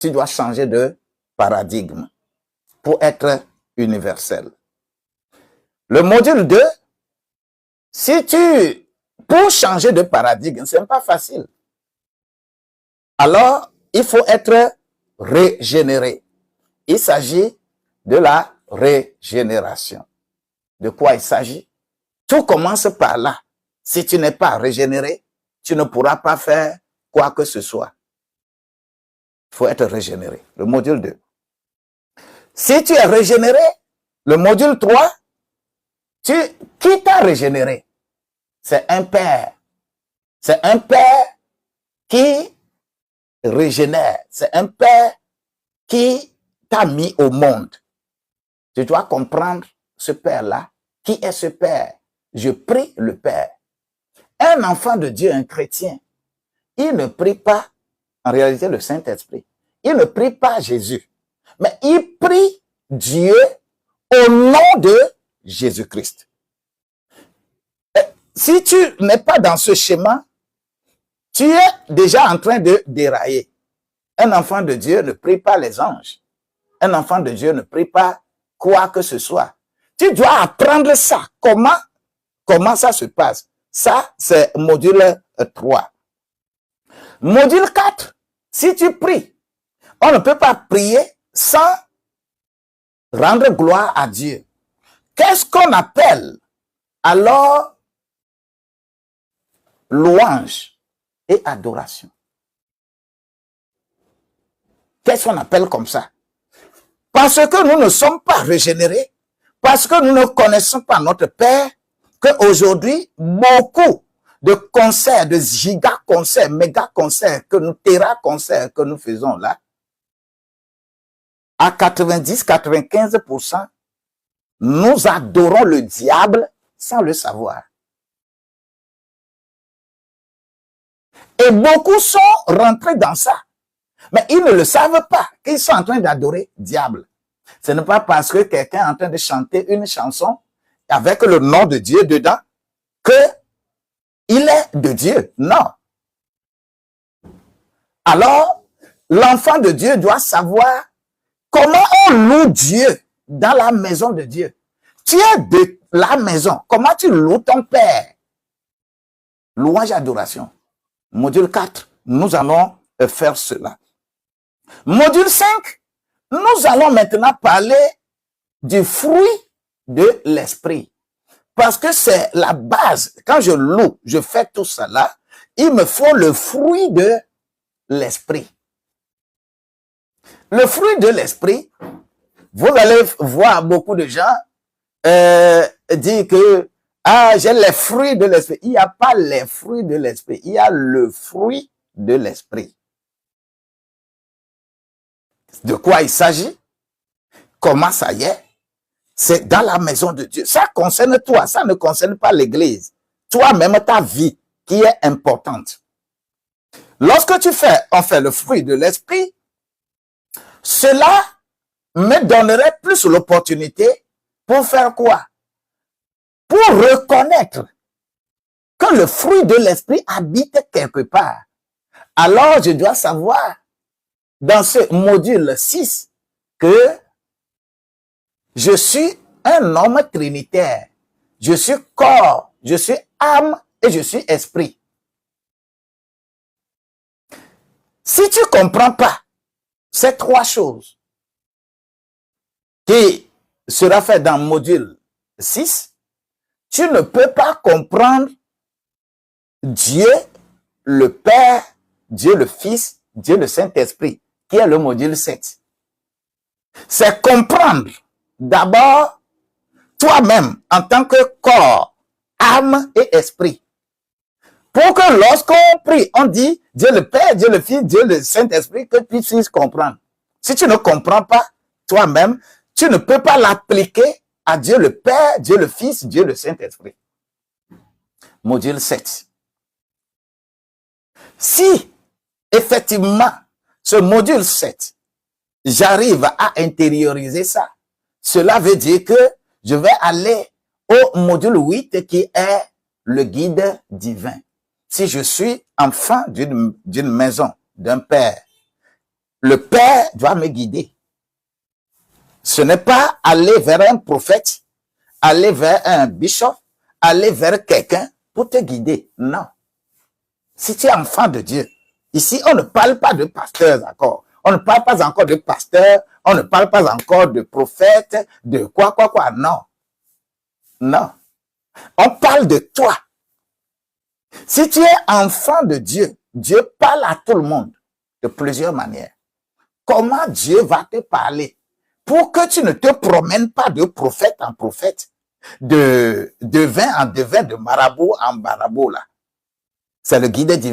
tu dois changer de paradigme pour être universel. Le module 2, pour changer de paradigme, c'est pas facile. Alors, il faut être régénéré. Il s'agit de la régénération. De quoi il s'agit? Tout commence par là. Si tu n'es pas régénéré, tu ne pourras pas faire quoi que ce soit. Il faut être régénéré. Le module 2. Si tu es régénéré, le module 3, qui t'a régénéré? C'est un père. C'est un père qui régénère. C'est un père qui t'a mis au monde. Tu dois comprendre ce père-là. Qui est ce père? Je prie le Père. Un enfant de Dieu, un chrétien, il ne prie pas, en réalité, le Saint-Esprit. Il ne prie pas Jésus, mais il prie Dieu au nom de Jésus-Christ. Si tu n'es pas dans ce schéma, tu es déjà en train de dérailler. Un enfant de Dieu ne prie pas les anges. Un enfant de Dieu ne prie pas quoi que ce soit. Tu dois apprendre ça. Comment ça se passe? Ça, c'est module 3. Module 4, si tu pries, on ne peut pas prier sans rendre gloire à Dieu. Qu'est-ce qu'on appelle alors louange et adoration? Qu'est-ce qu'on appelle comme ça? Parce que nous ne sommes pas régénérés, parce que nous ne connaissons pas notre Père, qu'aujourd'hui, beaucoup de concerts, de giga-concerts, méga-concerts, téra-concerts que nous faisons là, à 90-95%, nous adorons le diable sans le savoir. Et beaucoup sont rentrés dans ça. Mais ils ne le savent pas qu'ils sont en train d'adorer le diable. Ce n'est pas parce que quelqu'un est en train de chanter une chanson avec le nom de Dieu dedans que il est de Dieu. Non. Alors, l'enfant de Dieu doit savoir comment on loue Dieu dans la maison de Dieu. Tu es de la maison. Comment tu loues ton Père? Louange et adoration. Module 4, nous allons faire cela. Module 5, nous allons maintenant parler du fruit de l'esprit. Parce que c'est la base. Quand je loue, je fais tout cela, il me faut le fruit de l'esprit. Le fruit de l'esprit, vous allez voir beaucoup de gens dire que j'ai les fruits de l'esprit. Il n'y a pas les fruits de l'esprit, il y a le fruit de l'esprit. De quoi il s'agit? Comment ça y est? C'est dans la maison de Dieu. Ça concerne toi, ça ne concerne pas l'église. Toi-même, ta vie qui est importante. Lorsque on fait le fruit de l'esprit, cela me donnerait plus l'opportunité pour faire quoi? Pour reconnaître que le fruit de l'esprit habite quelque part. Alors, je dois savoir dans ce module 6 que je suis un homme trinitaire. Je suis corps, je suis âme et je suis esprit. Si tu ne comprends pas ces trois choses qui sera fait dans le module 6, tu ne peux pas comprendre Dieu le Père, Dieu le Fils, Dieu le Saint-Esprit, qui est le module 7. C'est comprendre d'abord toi-même en tant que corps, âme et esprit. Pour que lorsqu'on prie, on dit Dieu le Père, Dieu le Fils, Dieu le Saint-Esprit, que tu puisses comprendre. Si tu ne comprends pas toi-même, tu ne peux pas l'appliquer à Dieu le Père, Dieu le Fils, Dieu le Saint-Esprit. Module 7. Si, effectivement, ce module 7, j'arrive à intérioriser ça, cela veut dire que je vais aller au module 8 qui est le guide divin. Si je suis enfant d'une maison, d'un père, le Père doit me guider. Ce n'est pas aller vers un prophète, aller vers un bishop, aller vers quelqu'un pour te guider. Non. Si tu es enfant de Dieu, ici, on ne parle pas de pasteurs encore. On ne parle pas encore de pasteurs. On ne parle pas encore de prophètes, de quoi. Non. Non. On parle de toi. Si tu es enfant de Dieu, Dieu parle à tout le monde de plusieurs manières. Comment Dieu va te parler pour que tu ne te promènes pas de prophète en prophète, de devin en devin, de marabout en marabout là. C'est le guide divin.